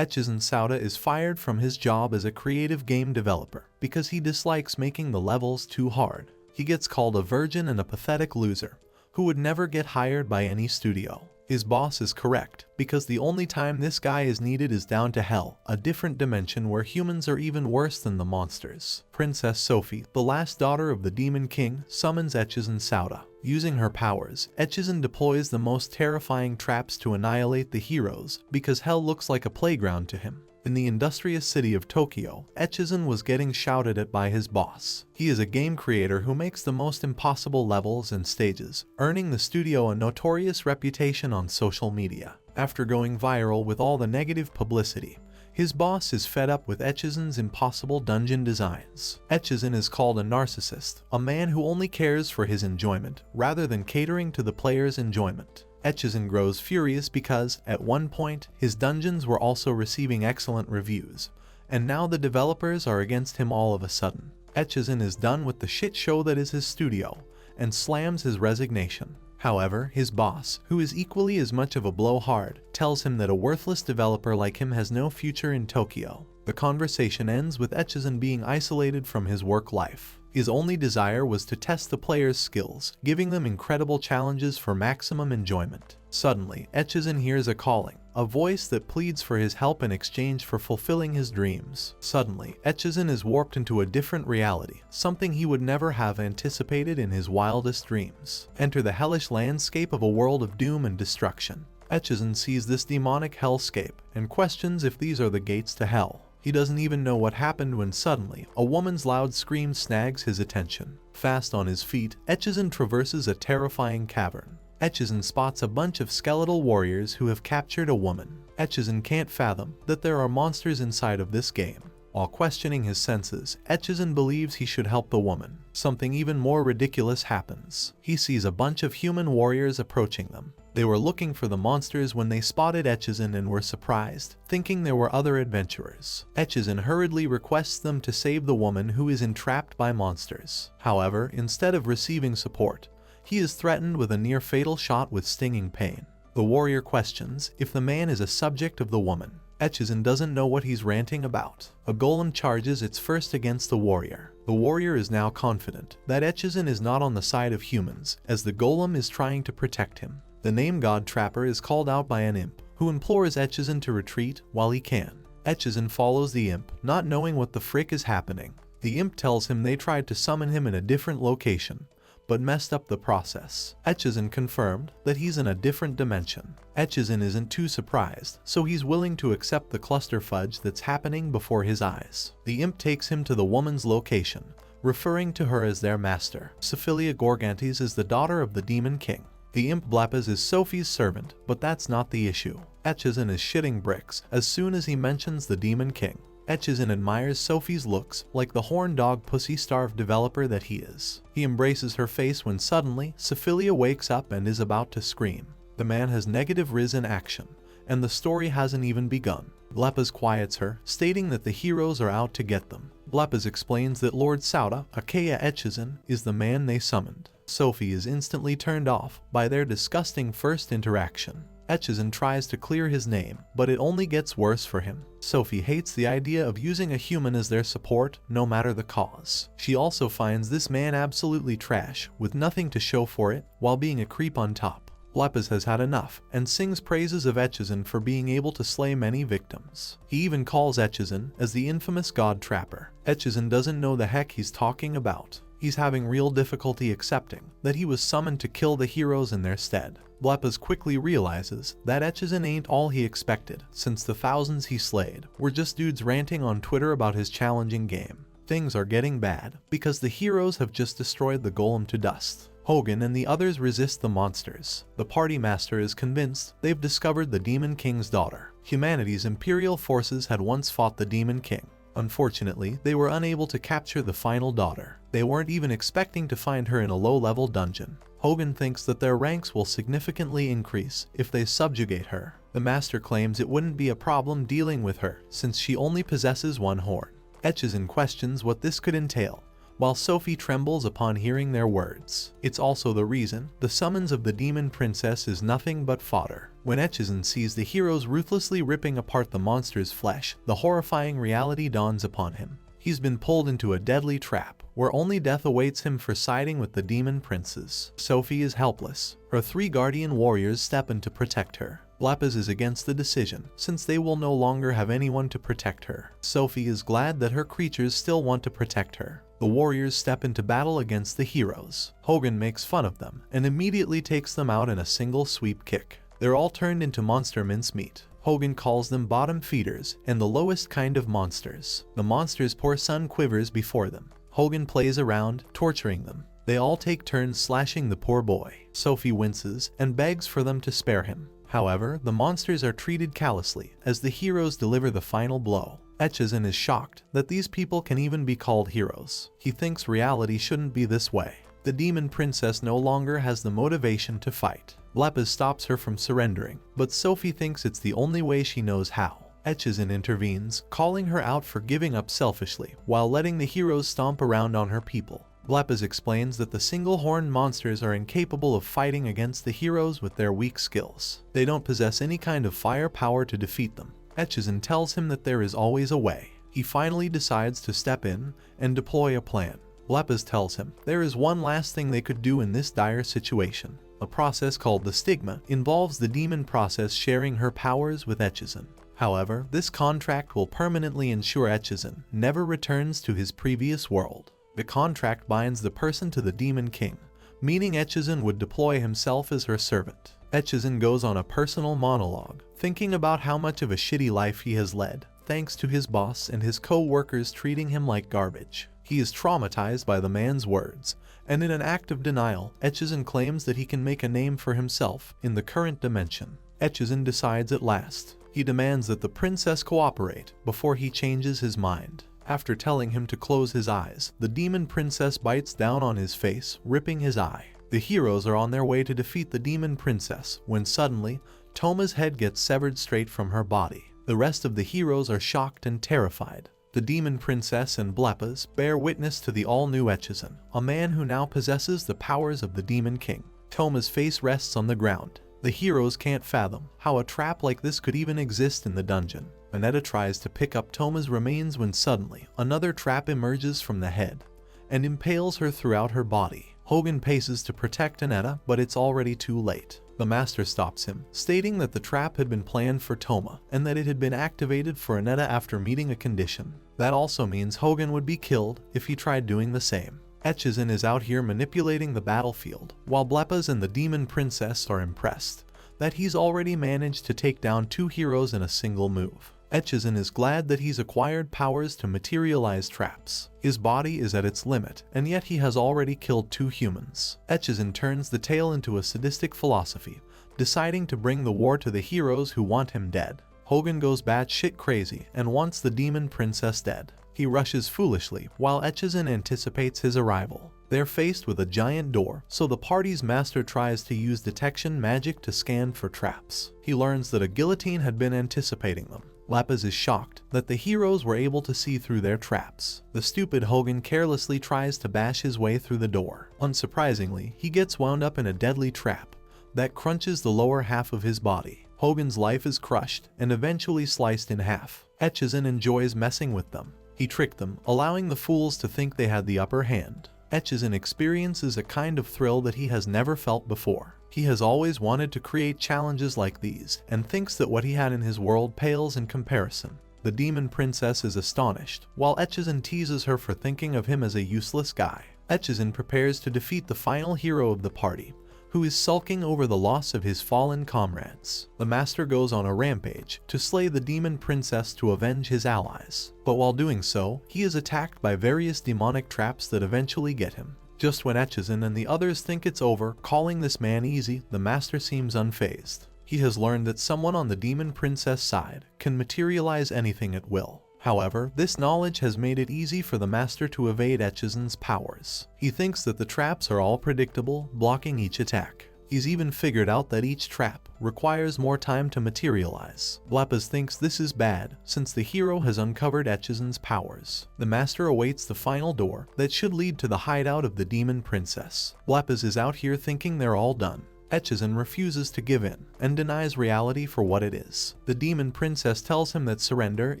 Echizen Souta is fired from his job as a creative game developer because he dislikes making the levels too hard. He gets called a virgin and a pathetic loser who would never get hired by any studio. His boss is correct, because the only time this guy is needed is down to hell, a different dimension where humans are even worse than the monsters. Princess Sophie, the last daughter of the Demon King, summons Echizen Souta. Using her powers, Echizen deploys the most terrifying traps to annihilate the heroes, because hell looks like a playground to him. In the industrious city of Tokyo, Echizen was getting shouted at by his boss. He is a game creator who makes the most impossible levels and stages, earning the studio a notorious reputation on social media. After going viral with all the negative publicity, his boss is fed up with Echizen's impossible dungeon designs. Echizen is called a narcissist, a man who only cares for his enjoyment, rather than catering to the player's enjoyment. Echizen grows furious because, at one point, his dungeons were also receiving excellent reviews, and now the developers are against him all of a sudden. Echizen is done with the shit show that is his studio, and slams his resignation. However, his boss, who is equally as much of a blowhard, tells him that a worthless developer like him has no future in Tokyo. The conversation ends with Echizen being isolated from his work life. His only desire was to test the players' skills, giving them incredible challenges for maximum enjoyment. Suddenly, Echizen hears a calling, a voice that pleads for his help in exchange for fulfilling his dreams. Suddenly, Echizen is warped into a different reality, something he would never have anticipated in his wildest dreams. Enter the hellish landscape of a world of doom and destruction. Echizen sees this demonic hellscape and questions if these are the gates to hell. He doesn't even know what happened when suddenly, a woman's loud scream snags his attention. Fast on his feet, Echizen traverses a terrifying cavern. Echizen spots a bunch of skeletal warriors who have captured a woman. Echizen can't fathom that there are monsters inside of this game. While questioning his senses, Echizen believes he should help the woman. Something even more ridiculous happens. He sees a bunch of human warriors approaching them. They were looking for the monsters when they spotted Echizen and were surprised, thinking there were other adventurers. Echizen hurriedly requests them to save the woman who is entrapped by monsters. However, instead of receiving support, he is threatened with a near-fatal shot with stinging pain. The warrior questions if the man is a subject of the woman. Echizen doesn't know what he's ranting about. A golem charges its first against the warrior. The warrior is now confident that Echizen is not on the side of humans, as the golem is trying to protect him. The name God Trapper is called out by an imp, who implores Echizen to retreat while he can. Echizen follows the imp, not knowing what the frick is happening. The imp tells him they tried to summon him in a different location, but messed up the process. Echizen confirmed that he's in a different dimension. Echizen isn't too surprised, so he's willing to accept the cluster fudge that's happening before his eyes. The imp takes him to the woman's location, referring to her as their master. Sophia Gorgantes is the daughter of the Demon King. The imp Blepas is Sophie's servant, but that's not the issue. Echizen is shitting bricks as soon as he mentions the Demon King. Echizen admires Sophie's looks like the horn dog pussy-starved developer that he is. He embraces her face when suddenly, Sophia wakes up and is about to scream. The man has negative riz in action, and the story hasn't even begun. Blepas quiets her, stating that the heroes are out to get them. Blepas explains that Lord Souta, aka Echizen, is the man they summoned. Sophie is instantly turned off by their disgusting first interaction. Echizen tries to clear his name, but it only gets worse for him. Sophie hates the idea of using a human as their support, no matter the cause. She also finds this man absolutely trash, with nothing to show for it, while being a creep on top. Blepas has had enough, and sings praises of Echizen for being able to slay many victims. He even calls Echizen as the infamous God Trapper. Echizen doesn't know the heck he's talking about. He's having real difficulty accepting that he was summoned to kill the heroes in their stead. Blepas quickly realizes that Echizen ain't all he expected, since the thousands he slayed were just dudes ranting on Twitter about his challenging game. Things are getting bad, because the heroes have just destroyed the golem to dust. Hogan and the others resist the monsters. The party master is convinced they've discovered the Demon King's daughter. Humanity's imperial forces had once fought the Demon King. Unfortunately, they were unable to capture the final daughter. They weren't even expecting to find her in a low-level dungeon. Hogan thinks that their ranks will significantly increase if they subjugate her. The master claims it wouldn't be a problem dealing with her, since she only possesses one horn. Echizen questions what this could entail, while Sophie trembles upon hearing their words. It's also the reason the summons of the Demon Princess is nothing but fodder. When Echizen sees the heroes ruthlessly ripping apart the monster's flesh, the horrifying reality dawns upon him. He's been pulled into a deadly trap, where only death awaits him for siding with the demon princes. Sophie is helpless. Her 3 guardian warriors step in to protect her. Blepis is against the decision, since they will no longer have anyone to protect her. Sophie is glad that her creatures still want to protect her. The warriors step into battle against the heroes. Hogan makes fun of them, and immediately takes them out in a single sweep kick. They're all turned into monster mincemeat. Hogan calls them bottom feeders, and the lowest kind of monsters. The monster's poor son quivers before them. Hogan plays around, torturing them. They all take turns slashing the poor boy. Sophie winces, and begs for them to spare him. However, the monsters are treated callously, as the heroes deliver the final blow. Echizen is shocked that these people can even be called heroes. He thinks reality shouldn't be this way. The demon princess no longer has the motivation to fight. Blepis stops her from surrendering, but Sophie thinks it's the only way she knows how. Echizen intervenes, calling her out for giving up selfishly, while letting the heroes stomp around on her people. Blepis explains that the single-horned monsters are incapable of fighting against the heroes with their weak skills. They don't possess any kind of fire power to defeat them. Echizen tells him that there is always a way. He finally decides to step in and deploy a plan. Blepis tells him there is one last thing they could do in this dire situation. A process called the stigma involves the demon process sharing her powers with Echizen. However, this contract will permanently ensure Echizen never returns to his previous world. The contract binds the person to the Demon King, meaning Echizen would deploy himself as her servant. Echizen goes on a personal monologue, thinking about how much of a shitty life he has led, thanks to his boss and his co-workers treating him like garbage. He is traumatized by the man's words, and in an act of denial, Echizen claims that he can make a name for himself in the current dimension. Echizen decides at last. He demands that the princess cooperate before he changes his mind. After telling him to close his eyes, the demon princess bites down on his face, ripping his eye. The heroes are on their way to defeat the demon princess when suddenly, Toma's head gets severed straight from her body. The rest of the heroes are shocked and terrified. The demon princess and Blepis bear witness to the all-new Echizen, a man who now possesses the powers of the Demon King. Toma's face rests on the ground. The heroes can't fathom how a trap like this could even exist in the dungeon. Aneta tries to pick up Toma's remains when suddenly another trap emerges from the head and impales her throughout her body. Hogan paces to protect Aneta, but it's already too late. The master stops him, stating that the trap had been planned for Toma and that it had been activated for Aneta after meeting a condition. That also means Hogan would be killed if he tried doing the same. Echizen is out here manipulating the battlefield, while Blepis and the Demon Princess are impressed that he's already managed to take down 2 heroes in a single move. Echizen is glad that he's acquired powers to materialize traps. His body is at its limit, and yet he has already killed 2 humans. Echizen turns the tale into a sadistic philosophy, deciding to bring the war to the heroes who want him dead. Hogan goes batshit crazy and wants the demon princess dead. He rushes foolishly while Echizen anticipates his arrival. They're faced with a giant door, so the party's master tries to use detection magic to scan for traps. He learns that a guillotine had been anticipating them. Blepis is shocked that the heroes were able to see through their traps. The stupid Hogan carelessly tries to bash his way through the door. Unsurprisingly, he gets wound up in a deadly trap that crunches the lower half of his body. Hogan's life is crushed and eventually sliced in half. Echizen enjoys messing with them. He tricked them, allowing the fools to think they had the upper hand. Echizen experiences a kind of thrill that he has never felt before. He has always wanted to create challenges like these, and thinks that what he had in his world pales in comparison. The demon princess is astonished, while Echizen teases her for thinking of him as a useless guy. Echizen prepares to defeat the final hero of the party, who is sulking over the loss of his fallen comrades. The master goes on a rampage to slay the demon princess to avenge his allies. But while doing so, he is attacked by various demonic traps that eventually get him. Just when Echizen and the others think it's over, calling this man easy, the master seems unfazed. He has learned that someone on the demon princess side can materialize anything at will. However, this knowledge has made it easy for the master to evade Echizen's powers. He thinks that the traps are all predictable, blocking each attack. He's even figured out that each trap requires more time to materialize. Blapez thinks this is bad, since the hero has uncovered Echizen's powers. The master awaits the final door that should lead to the hideout of the Demon Princess. Blapez is out here thinking they're all done. Echizen refuses to give in and denies reality for what it is. The Demon Princess tells him that surrender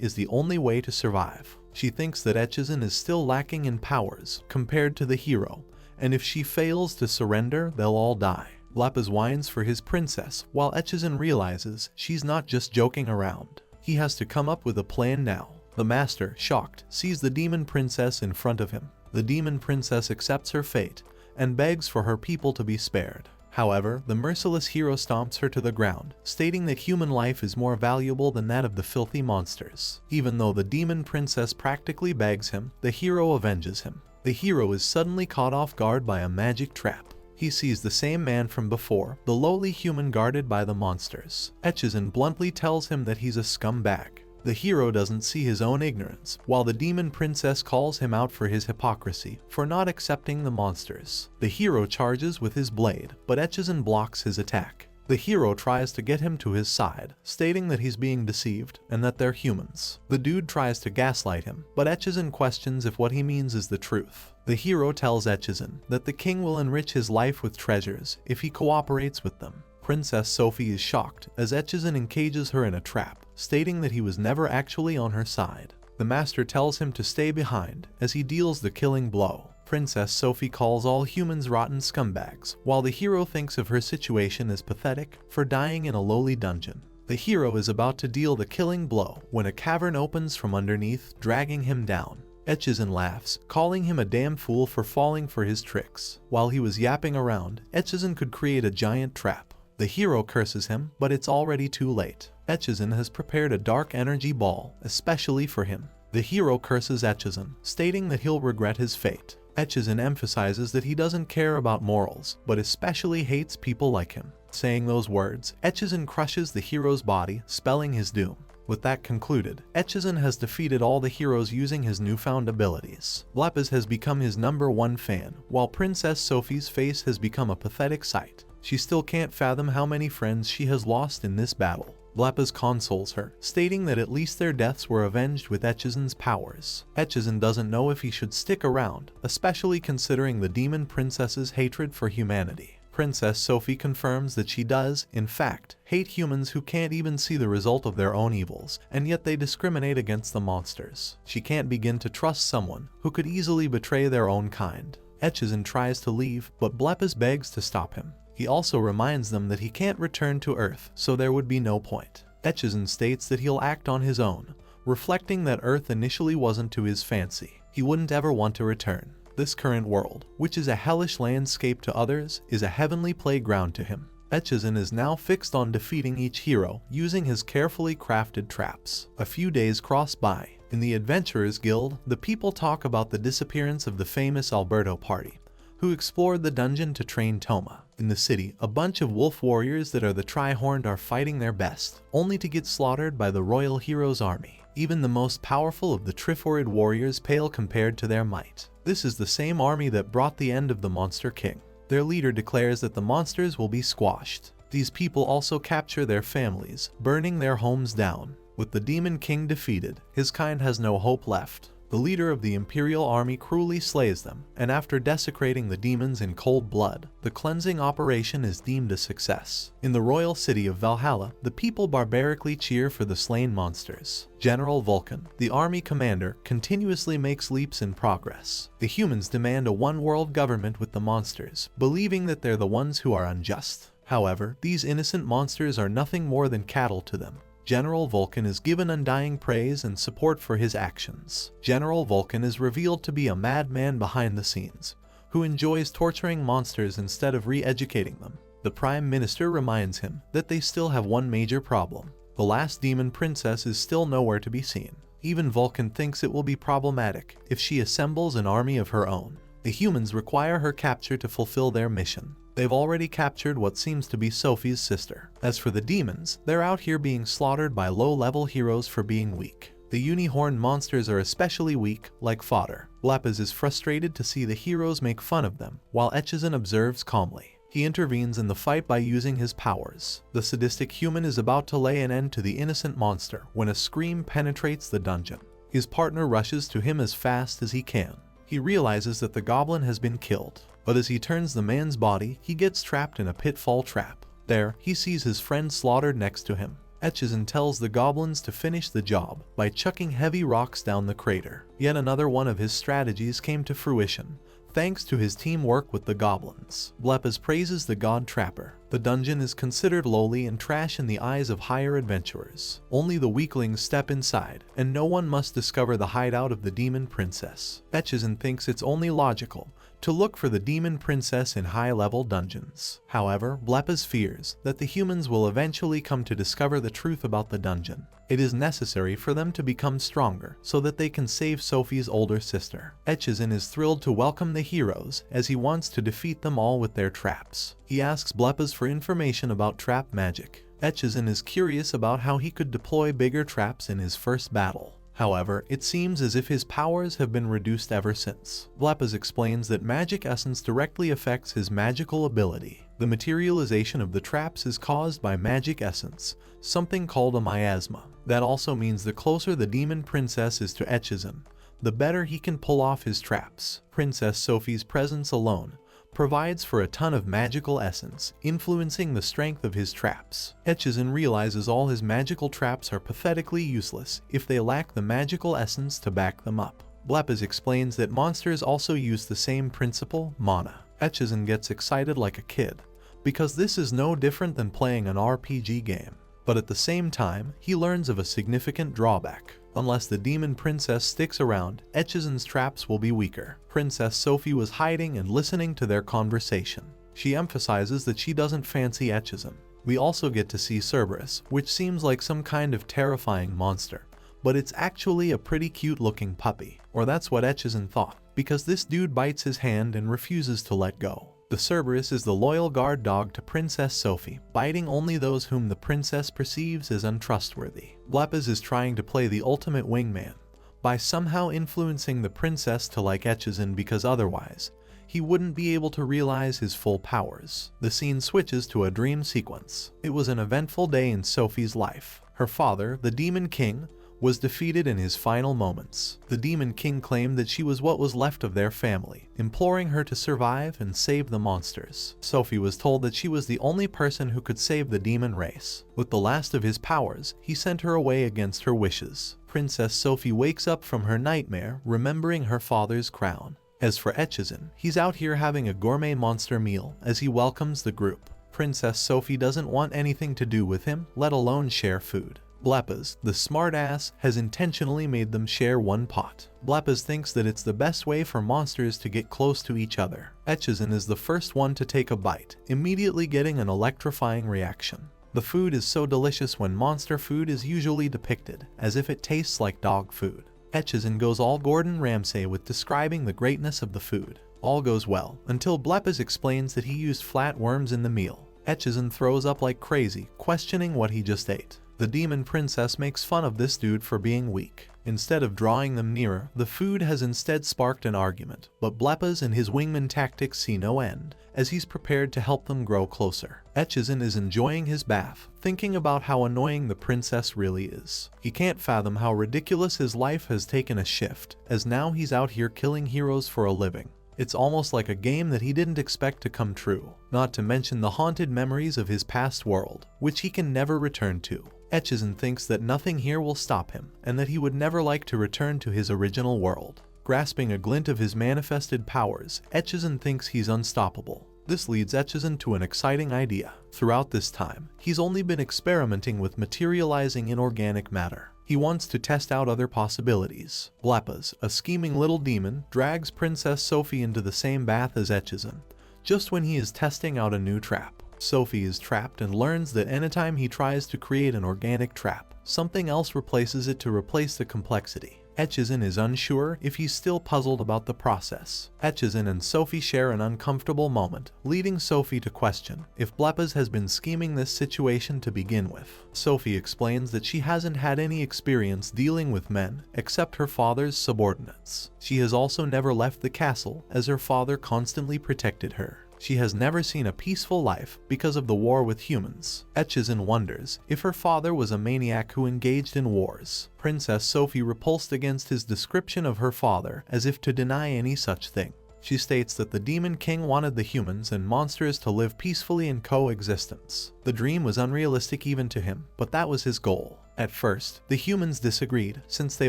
is the only way to survive. She thinks that Echizen is still lacking in powers compared to the hero, and if she fails to surrender, they'll all die. Blapez whines for his princess, while Echizen realizes she's not just joking around. He has to come up with a plan now. The master, shocked, sees the Demon Princess in front of him. The Demon Princess accepts her fate and begs for her people to be spared. However, the merciless hero stomps her to the ground, stating that human life is more valuable than that of the filthy monsters. Even though the Demon Princess practically begs him, the hero avenges him. The hero is suddenly caught off guard by a magic trap. He sees the same man from before, the lowly human guarded by the monsters. Echizen bluntly tells him that he's a scumbag. The hero doesn't see his own ignorance, while the Demon Princess calls him out for his hypocrisy, for not accepting the monsters. The hero charges with his blade, but Echizen blocks his attack. The hero tries to get him to his side, stating that he's being deceived and that they're humans. The dude tries to gaslight him, but Echizen questions if what he means is the truth. The hero tells Echizen that the king will enrich his life with treasures if he cooperates with them. Princess Sophie is shocked as Echizen encages her in a trap, stating that he was never actually on her side. The master tells him to stay behind as he deals the killing blow. Princess Sophie calls all humans rotten scumbags, while the hero thinks of her situation as pathetic for dying in a lowly dungeon. The hero is about to deal the killing blow when a cavern opens from underneath, dragging him down. Echizen laughs, calling him a damn fool for falling for his tricks. While he was yapping around, Echizen could create a giant trap. The hero curses him, but it's already too late. Echizen has prepared a dark energy ball, especially for him. The hero curses Echizen, stating that he'll regret his fate. Echizen emphasizes that he doesn't care about morals, but especially hates people like him. Saying those words, Echizen crushes the hero's body, spelling his doom. With that concluded, Echizen has defeated all the heroes using his newfound abilities. Blapez has become his #1 fan, while Princess Sophie's face has become a pathetic sight. She still can't fathom how many friends she has lost in this battle. Blapez consoles her, stating that at least their deaths were avenged with Echizen's powers. Echizen doesn't know if he should stick around, especially considering the Demon Princess's hatred for humanity. Princess Sophie confirms that she does, in fact, hate humans who can't even see the result of their own evils, and yet they discriminate against the monsters. She can't begin to trust someone who could easily betray their own kind. Echizen tries to leave, but Blapez begs to stop him. He also reminds them that he can't return to Earth, so there would be no point. Echizen states that he'll act on his own, reflecting that Earth initially wasn't to his fancy. He wouldn't ever want to return. This current world, which is a hellish landscape to others, is a heavenly playground to him. Echizen is now fixed on defeating each hero using his carefully crafted traps. A few days cross by. In the Adventurers Guild, the people talk about the disappearance of the famous Alberto party, who explored the dungeon to train Toma. In the city, a bunch of wolf warriors that are the Tri-Horned are fighting their best, only to get slaughtered by the royal hero's army. Even the most powerful of the Triphorid warriors pale compared to their might. This is the same army that brought the end of the Monster King. Their leader declares that the monsters will be squashed. These people also capture their families, burning their homes down. With the Demon King defeated, his kind has no hope left. The leader of the Imperial army cruelly slays them, and after desecrating the demons in cold blood, the cleansing operation is deemed a success. In the royal city of Valhalla, the people barbarically cheer for the slain monsters. General Vulcan, the army commander, continuously makes leaps in progress. The humans demand a one-world government with the monsters, believing that they're the ones who are unjust. However, these innocent monsters are nothing more than cattle to them. General Vulcan is given undying praise and support for his actions. General Vulcan is revealed to be a madman behind the scenes, who enjoys torturing monsters instead of re-educating them. The Prime Minister reminds him that they still have one major problem. The last Demon Princess is still nowhere to be seen. Even Vulcan thinks it will be problematic if she assembles an army of her own. The humans require her capture to fulfill their mission. They've already captured what seems to be Sophie's sister. As for the demons, they're out here being slaughtered by low-level heroes for being weak. The uni-horned monsters are especially weak, like fodder. Blapez is frustrated to see the heroes make fun of them, while Echizen observes calmly. He intervenes in the fight by using his powers. The sadistic human is about to lay an end to the innocent monster when a scream penetrates the dungeon. His partner rushes to him as fast as he can. He realizes that the goblin has been killed, but as he turns the man's body, he gets trapped in a pitfall trap. There, he sees his friend slaughtered next to him. Echizen tells the goblins to finish the job by chucking heavy rocks down the crater. Yet another one of his strategies came to fruition, thanks to his teamwork with the goblins. Blepas praises the god trapper. The dungeon is considered lowly and trash in the eyes of higher adventurers. Only the weaklings step inside, and no one must discover the hideout of the Demon Princess. Echizen thinks it's only logical to look for the Demon Princess in high-level dungeons. However, Blepas fears that the humans will eventually come to discover the truth about the dungeon. It is necessary for them to become stronger so that they can save Sophie's older sister. Echizen is thrilled to welcome the heroes as he wants to defeat them all with their traps. He asks Blepas for information about trap magic. Echizen is curious about how he could deploy bigger traps in his first battle. However, it seems as if his powers have been reduced ever since. Blepas explains that magic essence directly affects his magical ability. The materialization of the traps is caused by magic essence, something called a miasma. That also means the closer the Demon Princess is to Echizen, the better he can pull off his traps. Princess Sophie's presence alone provides for a ton of magical essence, influencing the strength of his traps. Echizen realizes all his magical traps are pathetically useless if they lack the magical essence to back them up. Blepas explains that monsters also use the same principle, mana. Echizen gets excited like a kid, because this is no different than playing an RPG game. But at the same time, he learns of a significant drawback. Unless the Demon Princess sticks around, Echizen's traps will be weaker. Princess Sophie was hiding and listening to their conversation. She emphasizes that she doesn't fancy Echizen. We also get to see Cerberus, which seems like some kind of terrifying monster, but it's actually a pretty cute looking puppy. Or that's what Echizen thought, because this dude bites his hand and refuses to let go. The Cerberus is the loyal guard dog to Princess Sophie, biting only those whom the princess perceives as untrustworthy. Blepas is trying to play the ultimate wingman by somehow influencing the princess to like Echizen, because otherwise he wouldn't be able to realize his full powers. The scene switches to a dream sequence. It was an eventful day in Sophie's life. Her father, the Demon King, was defeated in his final moments. The Demon King claimed that she was what was left of their family, imploring her to survive and save the monsters. Sophie was told that she was the only person who could save the demon race. With the last of his powers, he sent her away against her wishes. Princess Sophie wakes up from her nightmare, remembering her father's crown. As for Echizen, he's out here having a gourmet monster meal as he welcomes the group. Princess Sophie doesn't want anything to do with him, let alone share food. Blepas, the smartass, has intentionally made them share one pot. Blepas thinks that it's the best way for monsters to get close to each other. Echizen is the first one to take a bite, immediately getting an electrifying reaction. The food is so delicious when monster food is usually depicted as if it tastes like dog food. Echizen goes all Gordon Ramsay with describing the greatness of the food. All goes well, until Blepas explains that he used flatworms in the meal. Echizen throws up like crazy, questioning what he just ate. The Demon Princess makes fun of this dude for being weak. Instead of drawing them nearer, the food has instead sparked an argument, but Blepas and his wingman tactics see no end, as he's prepared to help them grow closer. Echizen is enjoying his bath, thinking about how annoying the princess really is. He can't fathom how ridiculous his life has taken a shift, as now he's out here killing heroes for a living. It's almost like a game that he didn't expect to come true, not to mention the haunted memories of his past world, which he can never return to. Echizen thinks that nothing here will stop him, and that he would never like to return to his original world. Grasping a glint of his manifested powers, Echizen thinks he's unstoppable. This leads Echizen to an exciting idea. Throughout this time, he's only been experimenting with materializing inorganic matter. He wants to test out other possibilities. Blepas, a scheming little demon, drags Princess Sophie into the same bath as Echizen, just when he is testing out a new trap. Sophie is trapped and learns that anytime he tries to create an organic trap, something else replaces it to replace the complexity. Echizen is unsure if he's still puzzled about the process. Echizen and Sophie share an uncomfortable moment, leading Sophie to question if Blepas has been scheming this situation to begin with. Sophie explains that she hasn't had any experience dealing with men except her father's subordinates. She has also never left the castle as her father constantly protected her. She has never seen a peaceful life because of the war with humans. Echizen wonders if her father was a maniac who engaged in wars. Princess Sophie repulsed against his description of her father as if to deny any such thing. She states that the Demon King wanted the humans and monsters to live peacefully in coexistence. The dream was unrealistic even to him, but that was his goal. At first, the humans disagreed since they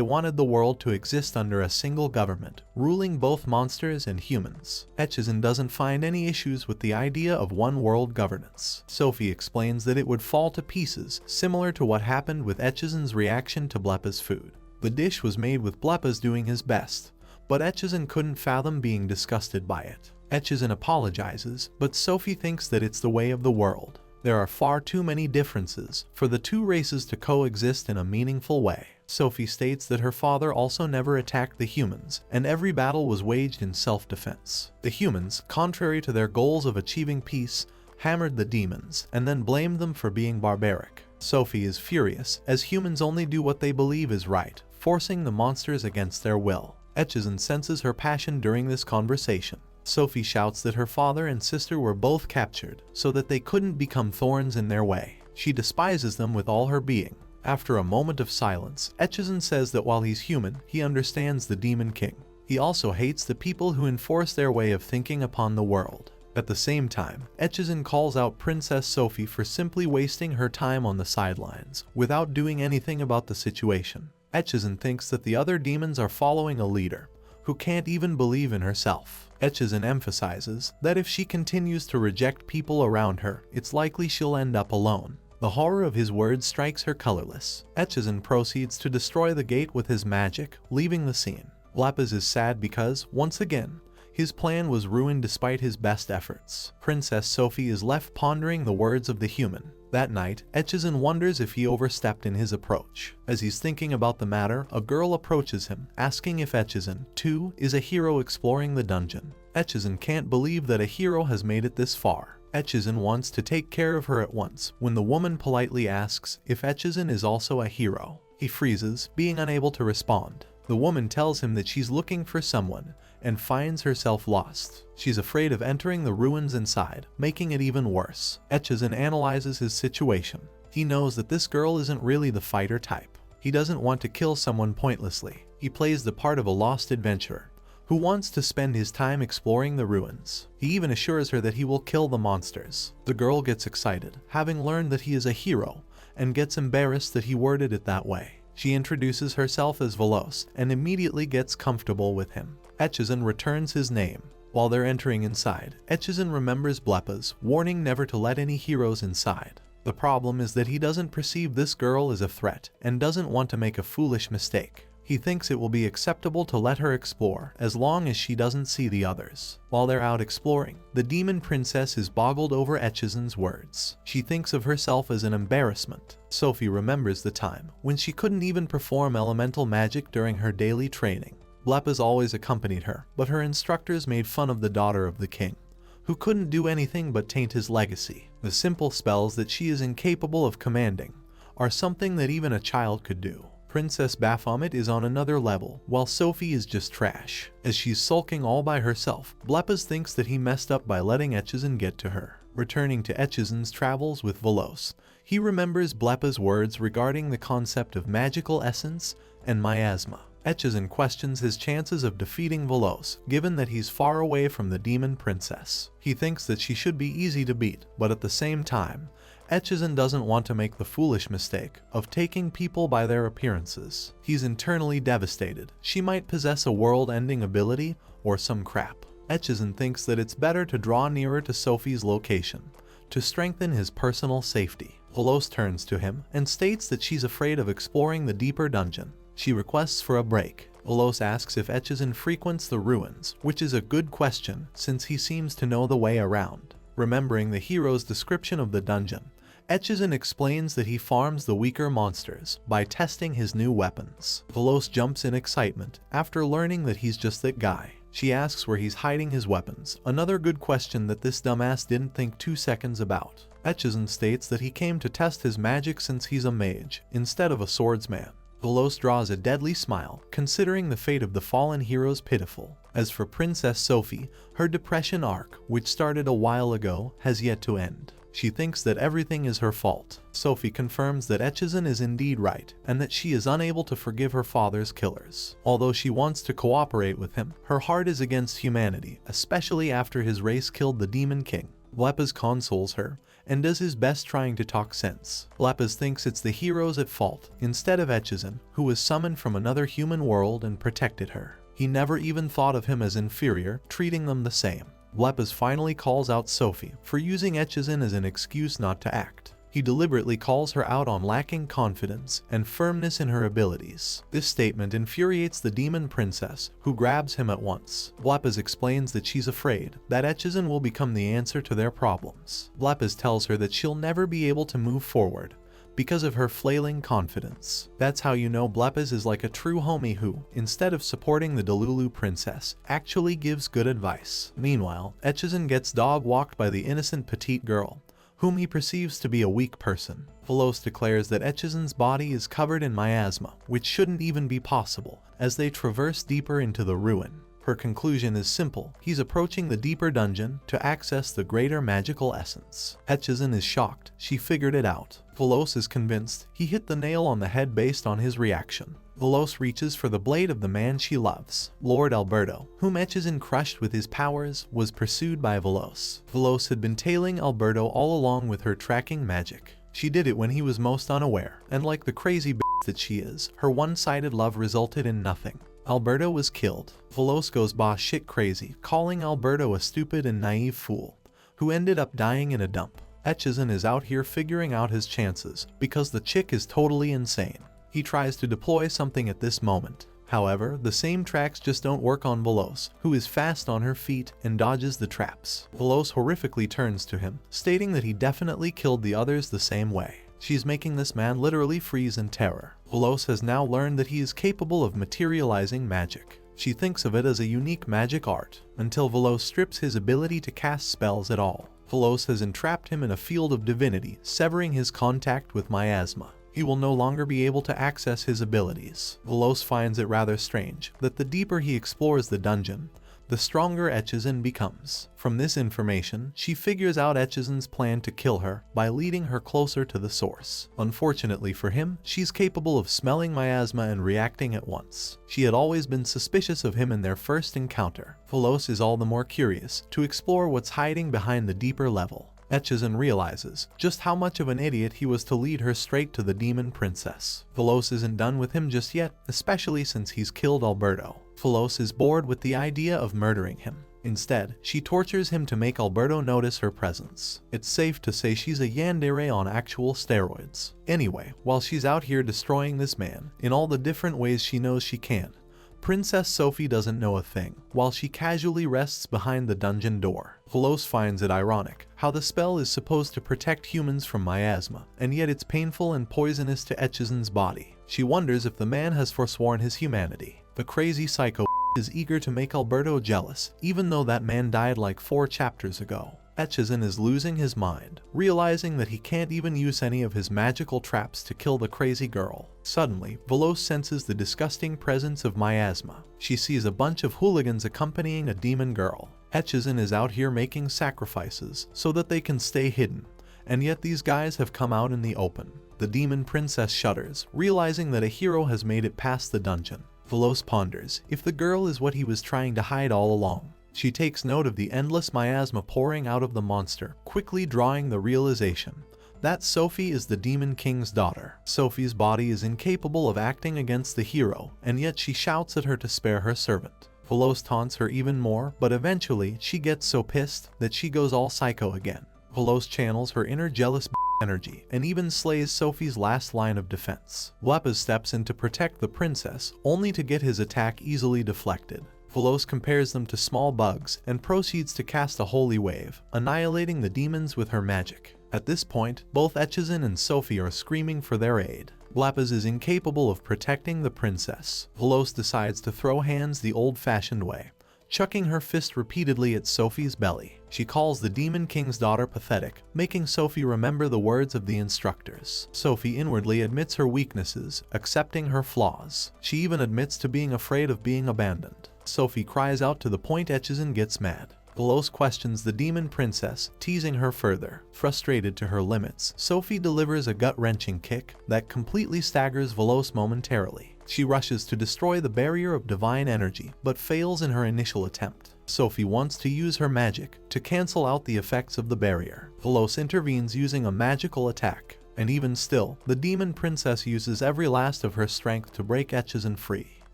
wanted the world to exist under a single government, ruling both monsters and humans. Echizen doesn't find any issues with the idea of one world governance. Sophie explains that it would fall to pieces, similar to what happened with Echizen's reaction to Bleppa's food. The dish was made with Bleppa's doing his best, but Echizen couldn't fathom being disgusted by it. Echizen apologizes, but Sophie thinks that it's the way of the world. There are far too many differences for the two races to coexist in a meaningful way. Sophie states that her father also never attacked the humans, and every battle was waged in self-defense. The humans, contrary to their goals of achieving peace, hammered the demons, and then blamed them for being barbaric. Sophie is furious, as humans only do what they believe is right, forcing the monsters against their will. Echizen senses her passion during this conversation. Sophie shouts that her father and sister were both captured so that they couldn't become thorns in their way. She despises them with all her being. After a moment of silence, Echizen says that while he's human, he understands the Demon King. He also hates the people who enforce their way of thinking upon the world. At the same time, Echizen calls out Princess Sophie for simply wasting her time on the sidelines without doing anything about the situation. Echizen thinks that the other demons are following a leader who can't even believe in herself. Echizen emphasizes that if she continues to reject people around her, it's likely she'll end up alone. The horror of his words strikes her colorless. Echizen proceeds to destroy the gate with his magic, leaving the scene. Bleppa's is sad because, once again, his plan was ruined despite his best efforts. Princess Sophie is left pondering the words of the human. That night, Echizen wonders if he overstepped in his approach. As he's thinking about the matter, a girl approaches him, asking if Echizen, too, is a hero exploring the dungeon. Echizen can't believe that a hero has made it this far. Echizen wants to take care of her at once, when the woman politely asks if Echizen is also a hero. He freezes, being unable to respond. The woman tells him that she's looking for someone, and finds herself lost. She's afraid of entering the ruins inside, making it even worse. Echizen analyzes his situation. He knows that this girl isn't really the fighter type. He doesn't want to kill someone pointlessly. He plays the part of a lost adventurer who wants to spend his time exploring the ruins. He even assures her that he will kill the monsters. The girl gets excited, having learned that he is a hero, and gets embarrassed that he worded it that way. She introduces herself as Velos and immediately gets comfortable with him. Echizen returns his name. While they're entering inside, Echizen remembers Bleppa's warning never to let any heroes inside. The problem is that he doesn't perceive this girl as a threat and doesn't want to make a foolish mistake. He thinks it will be acceptable to let her explore as long as she doesn't see the others. While they're out exploring, the Demon Princess is boggled over Echizen's words. She thinks of herself as an embarrassment. Sophie remembers the time when she couldn't even perform elemental magic during her daily training. Bleppa's always accompanied her, but her instructors made fun of the daughter of the king, who couldn't do anything but taint his legacy. The simple spells that she is incapable of commanding are something that even a child could do. Princess Baphomet is on another level, while Sophie is just trash. As she's sulking all by herself, Bleppa's thinks that he messed up by letting Echizen get to her. Returning to Echizen's travels with Velos, he remembers Bleppa's words regarding the concept of magical essence and miasma. Echizen questions his chances of defeating Velos, given that he's far away from the Demon Princess. He thinks that she should be easy to beat, but at the same time, Echizen doesn't want to make the foolish mistake of taking people by their appearances. He's internally devastated. She might possess a world-ending ability or some crap. Echizen thinks that it's better to draw nearer to Sophie's location to strengthen his personal safety. Velos turns to him and states that she's afraid of exploring the deeper dungeon. She requests for a break. Velos asks if Echizen frequents the ruins, which is a good question since he seems to know the way around. Remembering the hero's description of the dungeon, Echizen explains that he farms the weaker monsters by testing his new weapons. Velos jumps in excitement after learning that he's just that guy. She asks where he's hiding his weapons, another good question that this dumbass didn't think 2 seconds about. Echizen states that he came to test his magic since he's a mage, instead of a swordsman. Veloce draws a deadly smile, considering the fate of the fallen heroes pitiful. As for Princess Sophie, her depression arc, which started a while ago, has yet to end. She thinks that everything is her fault. Sophie confirms that Echizen is indeed right, and that she is unable to forgive her father's killers. Although she wants to cooperate with him, her heart is against humanity, especially after his race killed the Demon King. Lapis consoles her, and does his best trying to talk sense. Lapis thinks it's the heroes at fault, instead of Echizen, who was summoned from another human world and protected her. He never even thought of him as inferior, treating them the same. Lapis finally calls out Sophie for using Echizen as an excuse not to act. He deliberately calls her out on lacking confidence and firmness in her abilities. This statement infuriates the Demon Princess, who grabs him at once. Lapis explains that she's afraid that Echizen will become the answer to their problems. Lapis tells her that she'll never be able to move forward because of her flailing confidence. That's how you know Lapis is like a true homie who, instead of supporting the Delulu princess, actually gives good advice. Meanwhile, Echizen gets dog-walked by the innocent petite girl, whom he perceives to be a weak person. Veloce declares that Echizen's body is covered in miasma, which shouldn't even be possible, as they traverse deeper into the ruin. Her conclusion is simple: he's approaching the deeper dungeon to access the greater magical essence. Echizen is shocked, she figured it out. Veloce is convinced he hit the nail on the head based on his reaction. Veloce reaches for the blade of the man she loves. Lord Alberto, whom Echizen crushed with his powers, was pursued by Veloce. Veloce had been tailing Alberto all along with her tracking magic. She did it when he was most unaware, and like the crazy bitch that she is, her one-sided love resulted in nothing. Alberto was killed. Veloce goes boss shit crazy, calling Alberto a stupid and naive fool, who ended up dying in a dump. Echizen is out here figuring out his chances, because the chick is totally insane. He tries to deploy something at this moment. However, the same tracks just don't work on Veloce, who is fast on her feet and dodges the traps. Veloce horrifically turns to him, stating that he definitely killed the others the same way. She's making this man literally freeze in terror. Veloce has now learned that he is capable of materializing magic. She thinks of it as a unique magic art, until Veloce strips his ability to cast spells at all. Veloce has entrapped him in a field of divinity, severing his contact with miasma. He will no longer be able to access his abilities. Veloce finds it rather strange that the deeper he explores the dungeon, the stronger Echizen becomes. From this information, she figures out Echizen's plan to kill her by leading her closer to the source. Unfortunately for him, she's capable of smelling miasma and reacting at once. She had always been suspicious of him in their first encounter. Veloce is all the more curious to explore what's hiding behind the deeper level. Echizen realizes just how much of an idiot he was to lead her straight to the Demon Princess. Veloce isn't done with him just yet, especially since he's killed Alberto. Veloce is bored with the idea of murdering him. Instead, she tortures him to make Alberto notice her presence. It's safe to say she's a yandere on actual steroids. Anyway, while she's out here destroying this man in all the different ways she knows she can, Princess Sophie doesn't know a thing, while she casually rests behind the dungeon door. Veloce finds it ironic how the spell is supposed to protect humans from miasma, and yet it's painful and poisonous to Echizen's body. She wonders if the man has forsworn his humanity. The crazy psycho is eager to make Alberto jealous, even though that man died like 4 chapters ago. Echizen is losing his mind, realizing that he can't even use any of his magical traps to kill the crazy girl. Suddenly, Veloce senses the disgusting presence of miasma. She sees a bunch of hooligans accompanying a demon girl. Echizen is out here making sacrifices so that they can stay hidden, and yet these guys have come out in the open. The Demon Princess shudders, realizing that a hero has made it past the dungeon. Veloce ponders if the girl is what he was trying to hide all along. She takes note of the endless miasma pouring out of the monster, quickly drawing the realization that Sophie is the Demon King's daughter. Sophie's body is incapable of acting against the hero, and yet she shouts at her to spare her servant. Veloce taunts her even more, but eventually she gets so pissed that she goes all psycho again. Veloce channels her inner jealous energy and even slays Sophie's last line of defense. Lapis steps in to protect the princess, only to get his attack easily deflected. Veloce compares them to small bugs and proceeds to cast a holy wave, annihilating the demons with her magic. At this point, both Echizen and Sophie are screaming for their aid. Lapis is incapable of protecting the princess. Veloce decides to throw hands the old-fashioned way, chucking her fist repeatedly at Sophie's belly. She calls the Demon King's daughter pathetic, making Sophie remember the words of the instructors. Sophie inwardly admits her weaknesses, accepting her flaws. She even admits to being afraid of being abandoned. Sophie cries out to the point Echizen gets mad. Veloce questions the Demon Princess, teasing her further. Frustrated to her limits, Sophie delivers a gut-wrenching kick that completely staggers Veloce momentarily. She rushes to destroy the barrier of divine energy, but fails in her initial attempt. Sophie wants to use her magic to cancel out the effects of the barrier. Veloce intervenes using a magical attack, and even still, the Demon Princess uses every last of her strength to break Echizen free.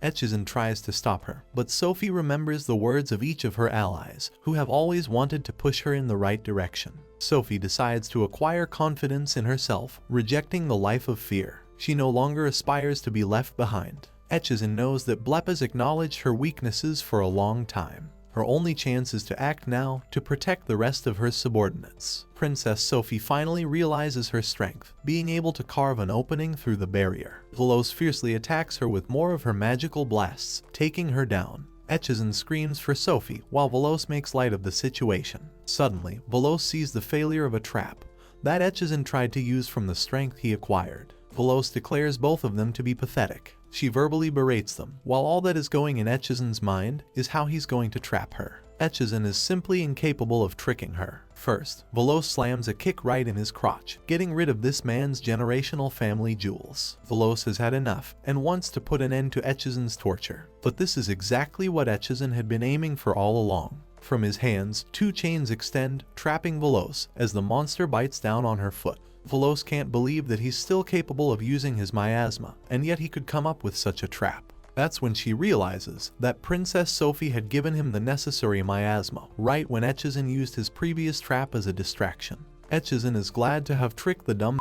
Echizen tries to stop her, but Sophie remembers the words of each of her allies, who have always wanted to push her in the right direction. Sophie decides to acquire confidence in herself, rejecting the life of fear. She no longer aspires to be left behind. Echizen knows that Blepp has acknowledged her weaknesses for a long time. Her only chance is to act now to protect the rest of her subordinates. Princess Sophie finally realizes her strength, being able to carve an opening through the barrier. Veloce fiercely attacks her with more of her magical blasts, taking her down. Echizen screams for Sophie while Veloce makes light of the situation. Suddenly, Veloce sees the failure of a trap that Echizen tried to use from the strength he acquired. Veloce declares both of them to be pathetic. She verbally berates them, while all that is going in Echizen's mind is how he's going to trap her. Echizen is simply incapable of tricking her. First, Veloce slams a kick right in his crotch, getting rid of this man's generational family jewels. Veloce has had enough and wants to put an end to Echizen's torture. But this is exactly what Echizen had been aiming for all along. From his hands, two chains extend, trapping Veloce as the monster bites down on her foot. Veloce can't believe that he's still capable of using his miasma, and yet he could come up with such a trap. That's when she realizes that Princess Sophie had given him the necessary miasma, right when Echizen used his previous trap as a distraction. Echizen is glad to have tricked the dumb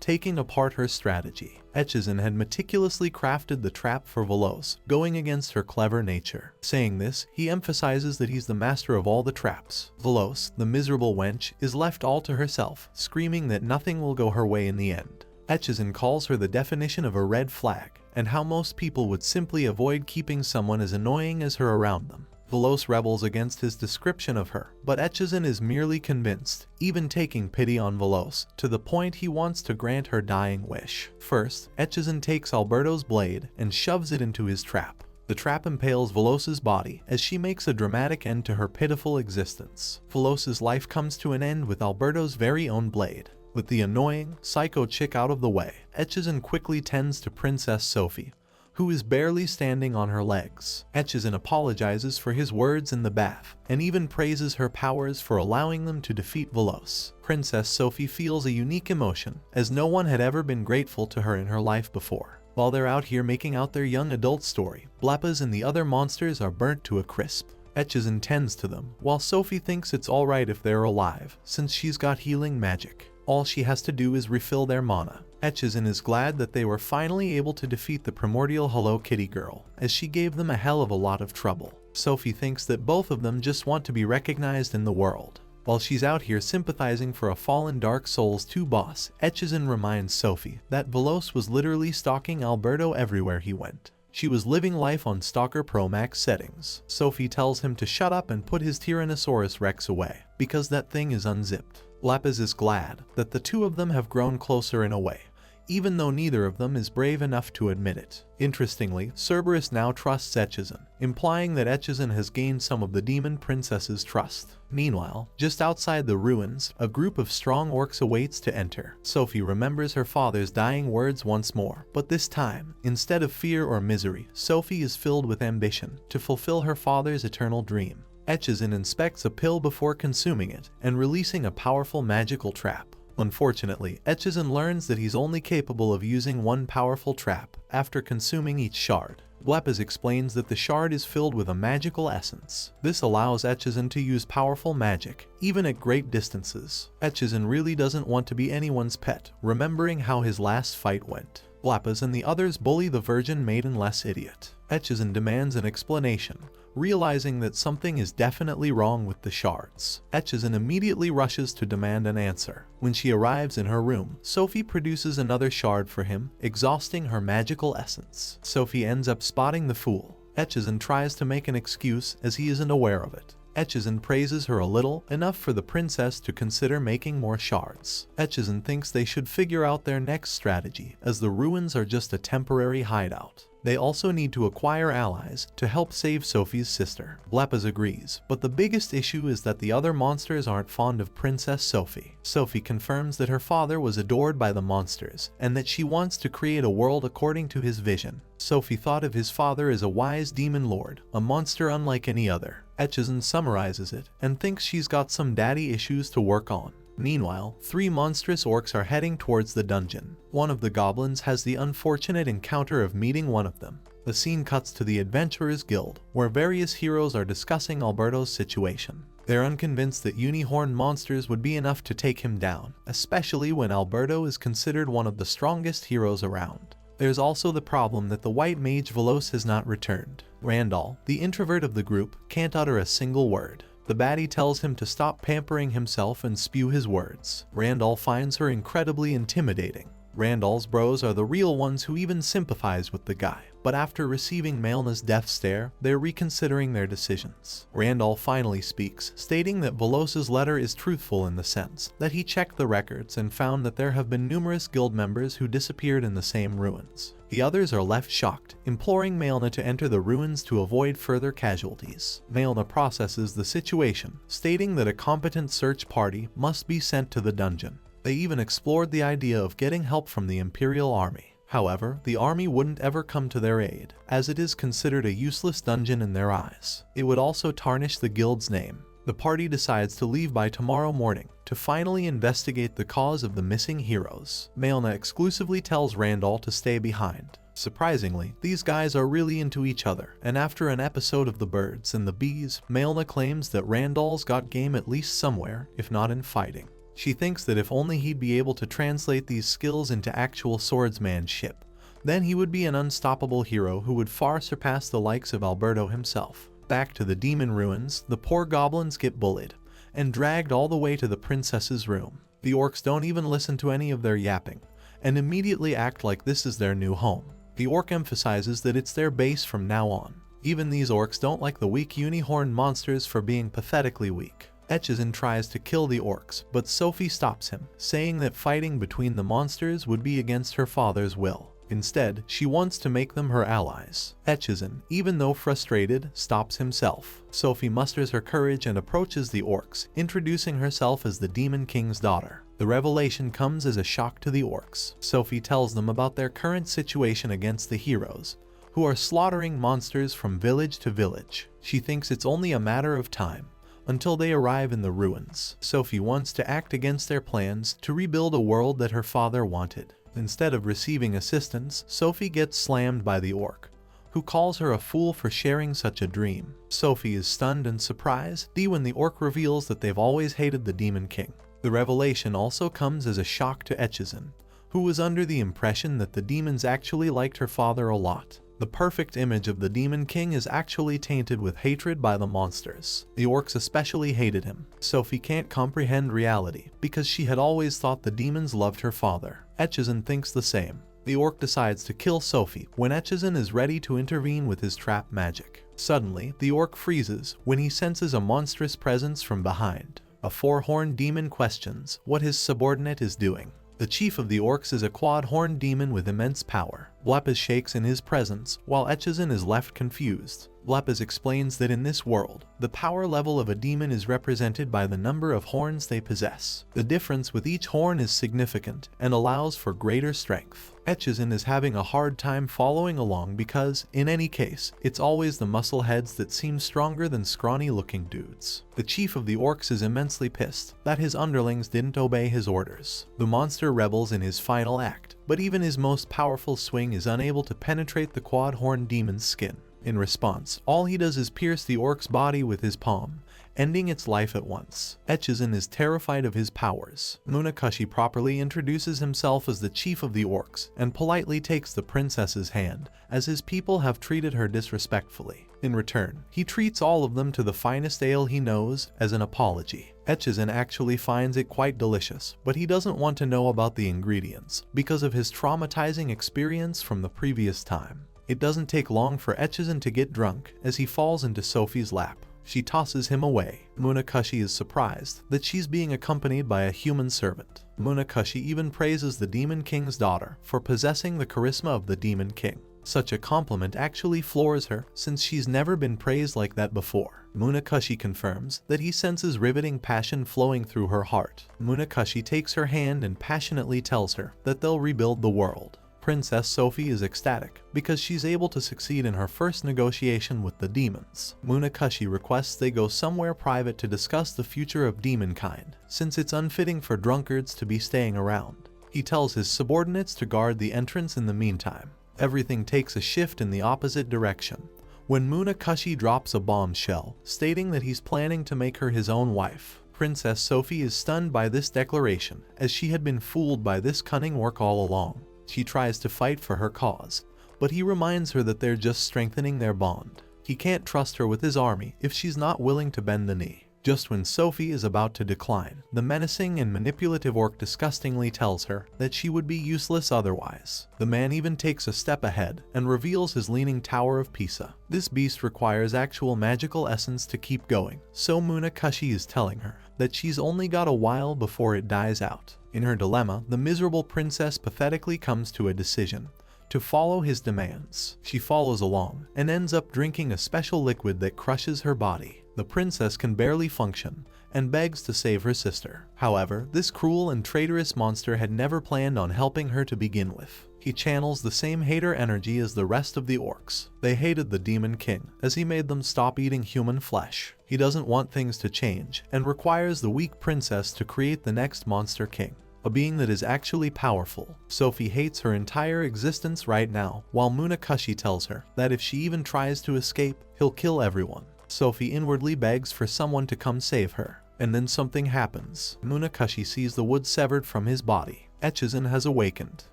taking apart her strategy. Echizen had meticulously crafted the trap for Veloce, going against her clever nature. Saying this, he emphasizes that he's the master of all the traps. Veloce, the miserable wench, is left all to herself, screaming that nothing will go her way in the end. Echizen calls her the definition of a red flag, and how most people would simply avoid keeping someone as annoying as her around them. Veloce rebels against his description of her, but Echizen is merely convinced, even taking pity on Veloce, to the point he wants to grant her dying wish. First, Echizen takes Alberto's blade and shoves it into his trap. The trap impales Veloce's body as she makes a dramatic end to her pitiful existence. Veloce's life comes to an end with Alberto's very own blade. With the annoying, psycho chick out of the way, Echizen quickly tends to Princess Sophie, who is barely standing on her legs. Echizen apologizes for his words in the bath, and even praises her powers for allowing them to defeat Veloce. Princess Sophie feels a unique emotion, as no one had ever been grateful to her in her life before. While they're out here making out their young adult story, Blepp's and the other monsters are burnt to a crisp. Echizen tends to them, while Sophie thinks it's alright if they're alive, since she's got healing magic. All she has to do is refill their mana. Echizen is glad that they were finally able to defeat the primordial Hello Kitty girl, as she gave them a hell of a lot of trouble. Sophie thinks that both of them just want to be recognized in the world. While she's out here sympathizing for a fallen Dark Souls 2 boss, Echizen reminds Sophie that Veloce was literally stalking Alberto everywhere he went. She was living life on Stalker Pro Max settings. Sophie tells him to shut up and put his Tyrannosaurus Rex away, because that thing is unzipped. Lapis is glad that the two of them have grown closer in a way, even though neither of them is brave enough to admit it. Interestingly, Cerberus now trusts Echizen, implying that Echizen has gained some of the Demon Princess's trust. Meanwhile, just outside the ruins, a group of strong orcs awaits to enter. Sophie remembers her father's dying words once more, but this time, instead of fear or misery, Sophie is filled with ambition to fulfill her father's eternal dream. Echizen inspects a pill before consuming it and releasing a powerful magical trap. Unfortunately, Echizen learns that he's only capable of using one powerful trap after consuming each shard. Blepp's explains that the shard is filled with a magical essence. This allows Echizen to use powerful magic, even at great distances. Echizen really doesn't want to be anyone's pet, remembering how his last fight went. Blepp's and the others bully the virgin maiden less idiot. Echizen demands an explanation, realizing that something is definitely wrong with the shards. Echizen immediately rushes to demand an answer. When she arrives in her room, Sophie produces another shard for him, exhausting her magical essence. Sophie ends up spotting the fool. Echizen tries to make an excuse as he isn't aware of it. Echizen praises her a little, enough for the princess to consider making more shards. Echizen thinks they should figure out their next strategy, as the ruins are just a temporary hideout. They also need to acquire allies to help save Sophie's sister. Blepas agrees, but the biggest issue is that the other monsters aren't fond of Princess Sophie. Sophie confirms that her father was adored by the monsters, and that she wants to create a world according to his vision. Sophie thought of his father as a wise demon lord, a monster unlike any other. Echizen summarizes it, and thinks she's got some daddy issues to work on. Meanwhile, 3 monstrous orcs are heading towards the dungeon. One of the goblins has the unfortunate encounter of meeting one of them. The scene cuts to the Adventurers Guild, where various heroes are discussing Alberto's situation. They're unconvinced that unicorn monsters would be enough to take him down, especially when Alberto is considered one of the strongest heroes around. There's also the problem that the white mage Veloce has not returned. Randall, the introvert of the group, can't utter a single word. The baddie tells him to stop pampering himself and spew his words. Randall finds her incredibly intimidating. Randall's bros are the real ones who even sympathize with the guy, but after receiving Malna's death stare, they're reconsidering their decisions. Randall finally speaks, stating that Veloce's letter is truthful in the sense that he checked the records and found that there have been numerous guild members who disappeared in the same ruins. The others are left shocked, imploring Malna to enter the ruins to avoid further casualties. Malna processes the situation, stating that a competent search party must be sent to the dungeon. They even explored the idea of getting help from the Imperial Army. However, the army wouldn't ever come to their aid, as it is considered a useless dungeon in their eyes. It would also tarnish the guild's name. The party decides to leave by tomorrow morning to finally investigate the cause of the missing heroes. Malna exclusively tells Randall to stay behind. Surprisingly, these guys are really into each other, and after an episode of The Birds and the Bees, Malna claims that Randall's got game at least somewhere, if not in fighting. She thinks that if only he'd be able to translate these skills into actual swordsmanship, then he would be an unstoppable hero who would far surpass the likes of Alberto himself. Back to the demon ruins, the poor goblins get bullied and dragged all the way to the princess's room. The orcs don't even listen to any of their yapping and immediately act like this is their new home. The orc emphasizes that it's their base from now on. Even these orcs don't like the weak unicorn monsters for being pathetically weak. Echizen tries to kill the orcs, but Sophie stops him, saying that fighting between the monsters would be against her father's will. Instead, she wants to make them her allies. Echizen, even though frustrated, stops himself. Sophie musters her courage and approaches the orcs, introducing herself as the Demon King's daughter. The revelation comes as a shock to the orcs. Sophie tells them about their current situation against the heroes, who are slaughtering monsters from village to village. She thinks it's only a matter of time until they arrive in the ruins. Sophie wants to act against their plans to rebuild a world that her father wanted. Instead of receiving assistance, Sophie gets slammed by the orc, who calls her a fool for sharing such a dream. Sophie is stunned and surprised when the orc reveals that they've always hated the Demon King. The revelation also comes as a shock to Echizen, who was under the impression that the demons actually liked her father a lot. The perfect image of the Demon King is actually tainted with hatred by the monsters. The orcs especially hated him. Sophie can't comprehend reality, because she had always thought the demons loved her father. Echizen thinks the same. The orc decides to kill Sophie when Echizen is ready to intervene with his trap magic. Suddenly, the orc freezes when he senses a monstrous presence from behind. A 4-horned demon questions what his subordinate is doing. The chief of the orcs is a quad-horned demon with immense power. Blepas shakes in his presence, while Echizen is left confused. Blepas explains that in this world, the power level of a demon is represented by the number of horns they possess. The difference with each horn is significant and allows for greater strength. Echizen is having a hard time following along because, in any case, it's always the muscle heads that seem stronger than scrawny-looking dudes. The chief of the orcs is immensely pissed that his underlings didn't obey his orders. The monster rebels in his final act, but even his most powerful swing is unable to penetrate the quad-horned demon's skin. In response, all he does is pierce the orc's body with his palm, ending its life at once. Echizen is terrified of his powers. Munakushi properly introduces himself as the chief of the orcs and politely takes the princess's hand, as his people have treated her disrespectfully. In return, he treats all of them to the finest ale he knows as an apology. Echizen actually finds it quite delicious, but he doesn't want to know about the ingredients because of his traumatizing experience from the previous time. It doesn't take long for Echizen to get drunk as he falls into Sophie's lap. She tosses him away. Munakoshi is surprised that she's being accompanied by a human servant. Munakoshi even praises the Demon King's daughter for possessing the charisma of the Demon King. Such a compliment actually floors her since she's never been praised like that before. Munakoshi confirms that he senses riveting passion flowing through her heart. Munakoshi takes her hand and passionately tells her that they'll rebuild the world. Princess Sophie is ecstatic because she's able to succeed in her first negotiation with the demons. Munakoshi requests they go somewhere private to discuss the future of demonkind, since it's unfitting for drunkards to be staying around. He tells his subordinates to guard the entrance in the meantime. Everything takes a shift in the opposite direction when Munakoshi drops a bombshell, stating that he's planning to make her his own wife. Princess Sophie is stunned by this declaration, as she had been fooled by this cunning orc all along. She tries to fight for her cause, but he reminds her that they're just strengthening their bond. He can't trust her with his army if she's not willing to bend the knee. Just when Sophie is about to decline, the menacing and manipulative orc disgustingly tells her that she would be useless otherwise. The man even takes a step ahead and reveals his leaning tower of Pisa. This beast requires actual magical essence to keep going, so Munakoshi is telling her that she's only got a while before it dies out. In her dilemma, the miserable princess pathetically comes to a decision: to follow his demands. She follows along and ends up drinking a special liquid that crushes her body. The princess can barely function and begs to save her sister. However, this cruel and traitorous monster had never planned on helping her to begin with. He channels the same hater energy as the rest of the orcs. They hated the Demon King as he made them stop eating human flesh. He doesn't want things to change and requires the weak princess to create the next monster king, a being that is actually powerful. Sophie hates her entire existence right now, while Munakoshi tells her that if she even tries to escape, he'll kill everyone. Sophie inwardly begs for someone to come save her, and then something happens. Munakoshi sees the wood severed from his body. Echizen has awakened.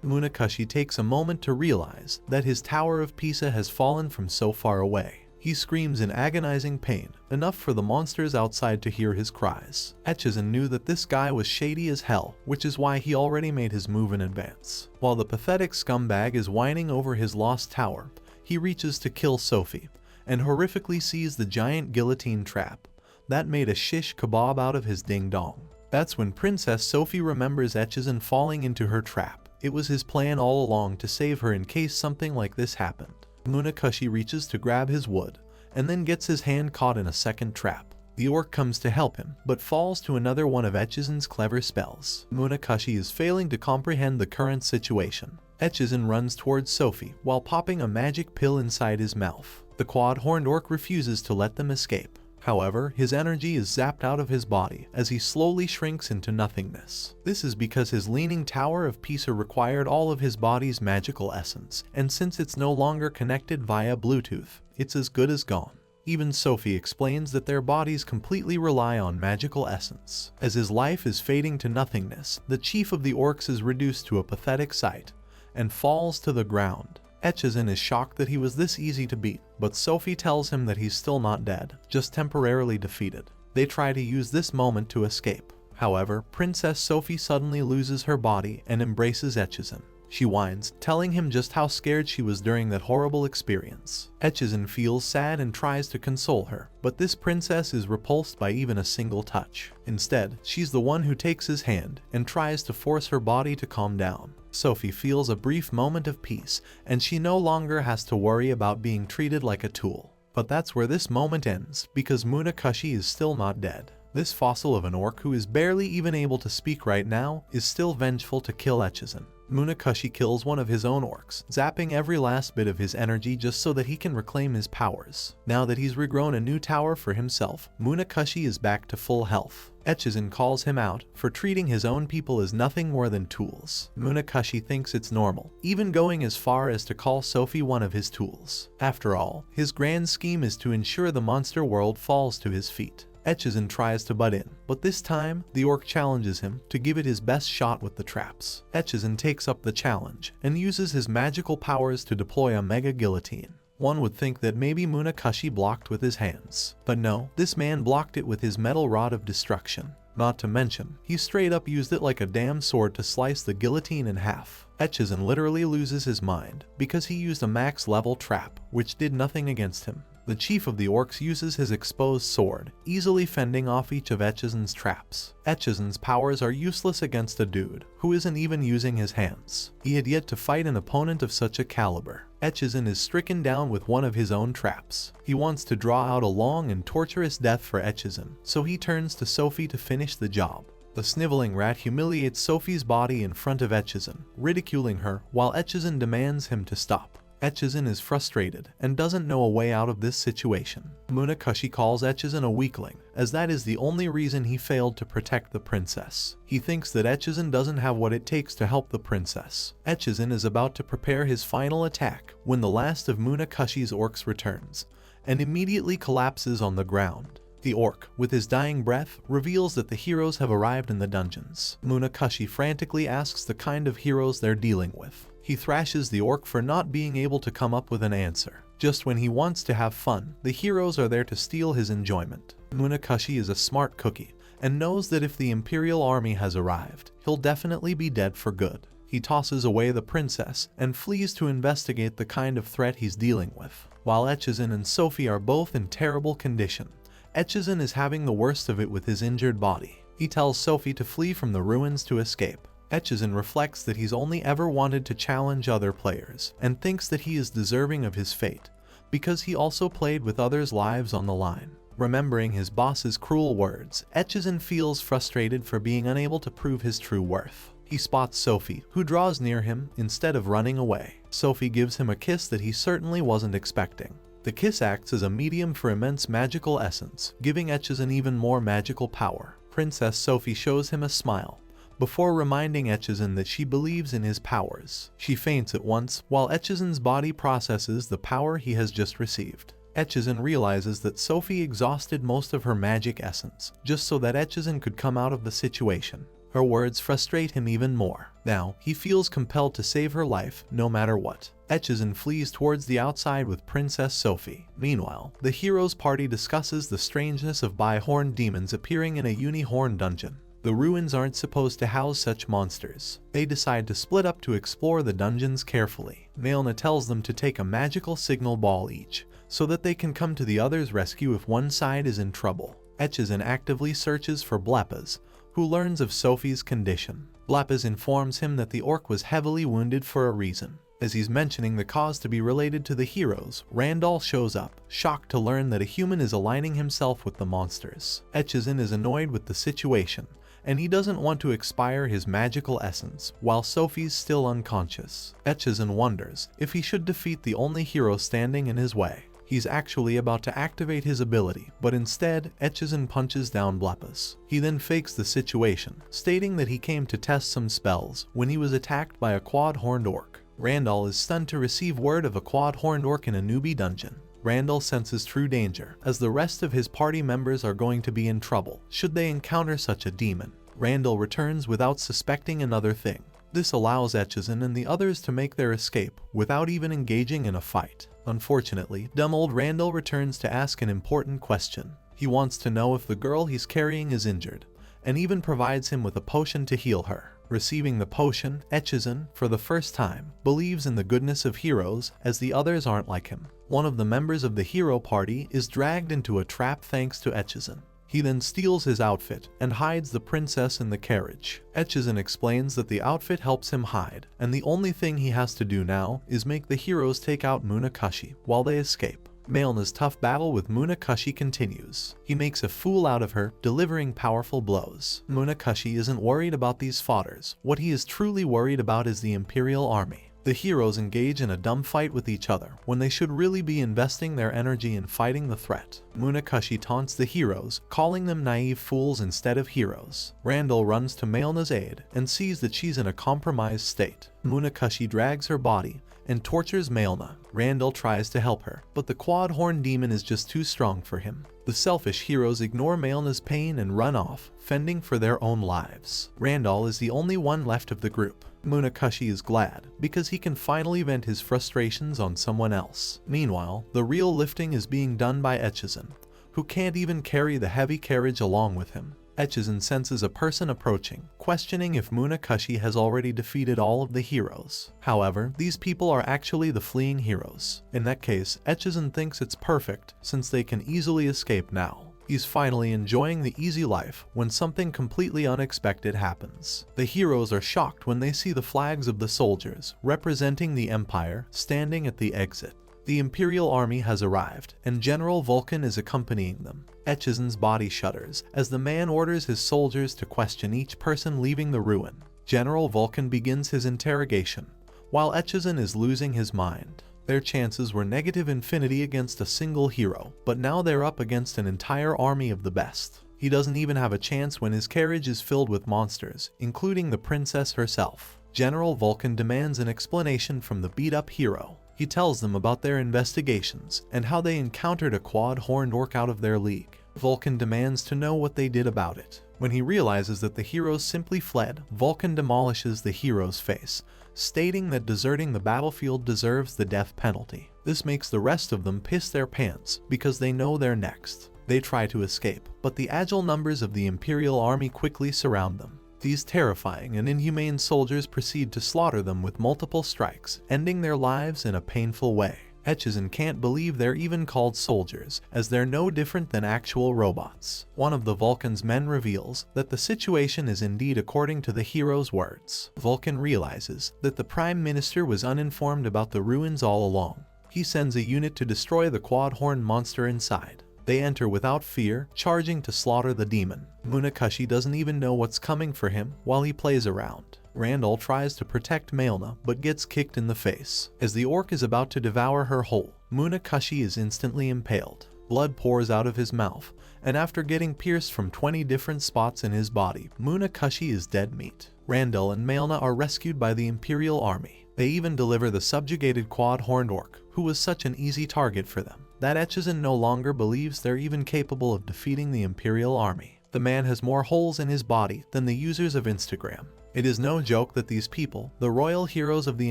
Munakoshi takes a moment to realize that his Tower of Pisa has fallen from so far away. He screams in agonizing pain, enough for the monsters outside to hear his cries. Echizen knew that this guy was shady as hell, which is why he already made his move in advance. While the pathetic scumbag is whining over his lost tower, he reaches to kill Sophie, and horrifically sees the giant guillotine trap that made a shish kebab out of his ding-dong. That's when Princess Sophie remembers Echizen falling into her trap. It was his plan all along to save her in case something like this happened. Munakoshi reaches to grab his wood, and then gets his hand caught in a second trap. The orc comes to help him, but falls to another one of Echizen's clever spells. Munakoshi is failing to comprehend the current situation. Echizen runs towards Sophie while popping a magic pill inside his mouth. The quad-horned orc refuses to let them escape. However, his energy is zapped out of his body as he slowly shrinks into nothingness. This is because his leaning Tower of Pisa required all of his body's magical essence, and since it's no longer connected via Bluetooth, it's as good as gone. Even Sophie explains that their bodies completely rely on magical essence. As his life is fading to nothingness, the chief of the orcs is reduced to a pathetic sight and falls to the ground. Echizen is shocked that he was this easy to beat, but Sophie tells him that he's still not dead, just temporarily defeated. They try to use this moment to escape. However, Princess Sophie suddenly loses her body and embraces Echizen. She whines, telling him just how scared she was during that horrible experience. Echizen feels sad and tries to console her, but this princess is repulsed by even a single touch. Instead, she's the one who takes his hand and tries to force her body to calm down. Sophie feels a brief moment of peace, and she no longer has to worry about being treated like a tool. But that's where this moment ends, because Munakoshi is still not dead. This fossil of an orc who is barely even able to speak right now is still vengeful to kill Echizen. Munakoshi kills one of his own orcs, zapping every last bit of his energy just so that he can reclaim his powers. Now that he's regrown a new tower for himself, Munakoshi is back to full health. Echizen calls him out for treating his own people as nothing more than tools. Munakoshi thinks it's normal, even going as far as to call Sophie one of his tools. After all, his grand scheme is to ensure the monster world falls to his feet. Echizen tries to butt in, but this time, the orc challenges him to give it his best shot with the traps. Echizen takes up the challenge and uses his magical powers to deploy a mega guillotine. One would think that maybe Munakoshi blocked with his hands, but no, this man blocked it with his metal rod of destruction. Not to mention, he straight up used it like a damn sword to slice the guillotine in half. Echizen literally loses his mind because he used a max level trap, which did nothing against him. The chief of the orcs uses his exposed sword, easily fending off each of Echizen's traps. Echizen's powers are useless against a dude who isn't even using his hands. He had yet to fight an opponent of such a caliber. Echizen is stricken down with one of his own traps. He wants to draw out a long and torturous death for Echizen, so he turns to Sophie to finish the job. The sniveling rat humiliates Sophie's body in front of Echizen, ridiculing her while Echizen demands him to stop. Echizen is frustrated and doesn't know a way out of this situation. Munakushi calls Echizen a weakling, as that is the only reason he failed to protect the princess. He thinks that Echizen doesn't have what it takes to help the princess. Echizen is about to prepare his final attack when the last of Munakushi's orcs returns, and immediately collapses on the ground. The orc, with his dying breath, reveals that the heroes have arrived in the dungeons. Munakushi frantically asks the kind of heroes they're dealing with. He thrashes the orc for not being able to come up with an answer. Just when he wants to have fun, the heroes are there to steal his enjoyment. Munakushi is a smart cookie, and knows that if the Imperial army has arrived, he'll definitely be dead for good. He tosses away the princess and flees to investigate the kind of threat he's dealing with. While Echizen and Sophie are both in terrible condition, Echizen is having the worst of it with his injured body. He tells Sophie to flee from the ruins to escape. Echizen reflects that he's only ever wanted to challenge other players, and thinks that he is deserving of his fate, because he also played with others' lives on the line. Remembering his boss's cruel words, Echizen feels frustrated for being unable to prove his true worth. He spots Sophie, who draws near him instead of running away. Sophie gives him a kiss that he certainly wasn't expecting. The kiss acts as a medium for immense magical essence, giving Echizen even more magical power. Princess Sophie shows him a smile, before reminding Echizen that she believes in his powers. She faints at once, while Echizen's body processes the power he has just received. Echizen realizes that Sophie exhausted most of her magic essence, just so that Echizen could come out of the situation. Her words frustrate him even more. Now, he feels compelled to save her life, no matter what. Echizen flees towards the outside with Princess Sophie. Meanwhile, the heroes' party discusses the strangeness of bi-horned demons appearing in a uni-horn dungeon. The ruins aren't supposed to house such monsters. They decide to split up to explore the dungeons carefully. Maelna tells them to take a magical signal ball each, so that they can come to the other's rescue if one side is in trouble. Echizen actively searches for Blepas, who learns of Sophie's condition. Blepas informs him that the orc was heavily wounded for a reason. As he's mentioning the cause to be related to the heroes, Randall shows up, shocked to learn that a human is aligning himself with the monsters. Echizen is annoyed with the situation, and he doesn't want to expire his magical essence while Sophie's still unconscious. Echizen wonders if he should defeat the only hero standing in his way. He's actually about to activate his ability, but instead, Echizen punches down Blepas. He then fakes the situation, stating that he came to test some spells when he was attacked by a quad-horned orc. Randall is stunned to receive word of a quad-horned orc in a newbie dungeon. Randall senses true danger, as the rest of his party members are going to be in trouble should they encounter such a demon. Randall returns without suspecting another thing. This allows Echizen and the others to make their escape without even engaging in a fight. Unfortunately, dumb old Randall returns to ask an important question. He wants to know if the girl he's carrying is injured, and even provides him with a potion to heal her. Receiving the potion, Echizen, for the first time, believes in the goodness of heroes, as the others aren't like him. One of the members of the hero party is dragged into a trap thanks to Echizen. He then steals his outfit and hides the princess in the carriage. Echizen explains that the outfit helps him hide, and the only thing he has to do now is make the heroes take out Munakushi while they escape. Maelna's tough battle with Munakushi continues. He makes a fool out of her, delivering powerful blows. Munakushi isn't worried about these fodders. What he is truly worried about is the Imperial army. The heroes engage in a dumb fight with each other when they should really be investing their energy in fighting the threat. Munakushi taunts the heroes, calling them naive fools instead of heroes. Randall runs to Maelna's aid and sees that she's in a compromised state. Munakushi drags her body and tortures Maelna. Randall tries to help her, but the quad-horn demon is just too strong for him. The selfish heroes ignore Maelna's pain and run off, fending for their own lives. Randall is the only one left of the group. Munakushi is glad, because he can finally vent his frustrations on someone else. Meanwhile, the real lifting is being done by Echizen, who can't even carry the heavy carriage along with him. Echizen senses a person approaching, questioning if Munakashi has already defeated all of the heroes. However, these people are actually the fleeing heroes. In that case, Echizen thinks it's perfect since they can easily escape now. He's finally enjoying the easy life when something completely unexpected happens. The heroes are shocked when they see the flags of the soldiers, representing the Empire, standing at the exit. The Imperial army has arrived, and General Vulcan is accompanying them. Echizen's body shudders as the man orders his soldiers to question each person leaving the ruin. General Vulcan begins his interrogation, while Echizen is losing his mind. Their chances were negative infinity against a single hero, but now they're up against an entire army of the best. He doesn't even have a chance when his carriage is filled with monsters, including the princess herself. General Vulcan demands an explanation from the beat-up hero. He tells them about their investigations and how they encountered a quad-horned orc out of their league. Vulcan demands to know what they did about it. When he realizes that the heroes simply fled, Vulcan demolishes the hero's face, stating that deserting the battlefield deserves the death penalty. This makes the rest of them piss their pants because they know they're next. They try to escape, but the agile numbers of the Imperial army quickly surround them. These terrifying and inhumane soldiers proceed to slaughter them with multiple strikes, ending their lives in a painful way. Echizen can't believe they're even called soldiers, as they're no different than actual robots. One of the Vulcan's men reveals that the situation is indeed according to the hero's words. Vulcan realizes that the Prime Minister was uninformed about the ruins all along. He sends a unit to destroy the quad-horned monster inside. They enter without fear, charging to slaughter the demon. Munakashi doesn't even know what's coming for him while he plays around. Randall tries to protect Maelna but gets kicked in the face. As the orc is about to devour her whole, Munakashi is instantly impaled. Blood pours out of his mouth, and after getting pierced from 20 different spots in his body, Munakashi is dead meat. Randall and Maelna are rescued by the Imperial army. They even deliver the subjugated quad-horned orc, who was such an easy target for them, that Echizen no longer believes they're even capable of defeating the Imperial army. The man has more holes in his body than the users of Instagram. It is no joke that these people, the royal heroes of the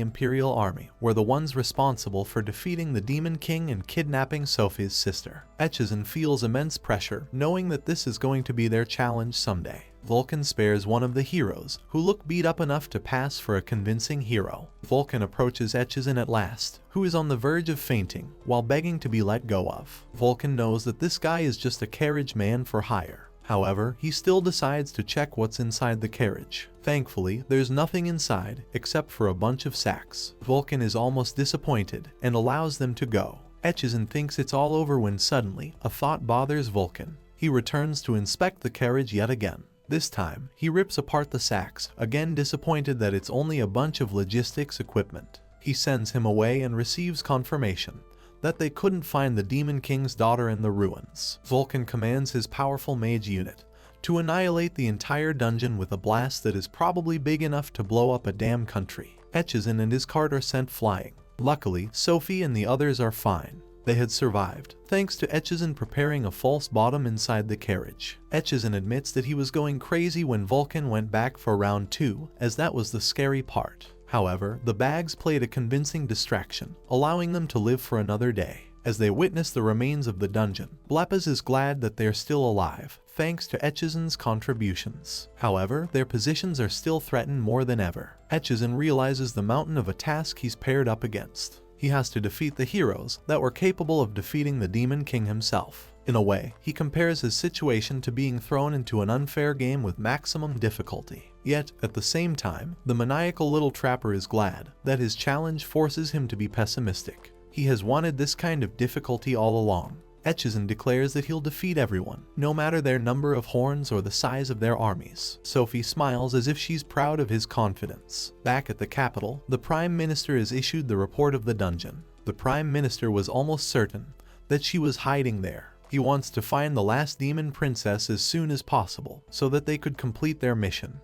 Imperial army, were the ones responsible for defeating the Demon King and kidnapping Sophie's sister. Echizen feels immense pressure, knowing that this is going to be their challenge someday. Vulcan spares one of the heroes, who look beat up enough to pass for a convincing hero. Vulcan approaches Echizen at last, who is on the verge of fainting, while begging to be let go of. Vulcan knows that this guy is just a carriage man for hire. However, he still decides to check what's inside the carriage. Thankfully, there's nothing inside except for a bunch of sacks. Vulcan is almost disappointed and allows them to go. Echizen thinks it's all over when suddenly, a thought bothers Vulcan. He returns to inspect the carriage yet again. This time, he rips apart the sacks, again disappointed that it's only a bunch of logistics equipment. He sends him away and receives confirmation that they couldn't find the Demon King's daughter in the ruins. Vulcan commands his powerful mage unit to annihilate the entire dungeon with a blast that is probably big enough to blow up a damn country. Echizen and his cart are sent flying. Luckily, Sophie and the others are fine. They had survived, thanks to Echizen preparing a false bottom inside the carriage. Echizen admits that he was going crazy when Vulcan went back for round 2, as that was the scary part. However, the bags played a convincing distraction, allowing them to live for another day. As they witness the remains of the dungeon, Blepaz is glad that they're still alive, thanks to Echizen's contributions. However, their positions are still threatened more than ever. Echizen realizes the mountain of a task he's paired up against. He has to defeat the heroes that were capable of defeating the Demon King himself. In a way, he compares his situation to being thrown into an unfair game with maximum difficulty. Yet, at the same time, the maniacal little trapper is glad that his challenge forces him to be pessimistic. He has wanted this kind of difficulty all along. Echizen declares that he'll defeat everyone, no matter their number of horns or the size of their armies. Sophie smiles as if she's proud of his confidence. Back at the capital, the Prime Minister has issued the report of the dungeon. The Prime Minister was almost certain that she was hiding there. He wants to find the last Demon Princess as soon as possible, so that they could complete their mission.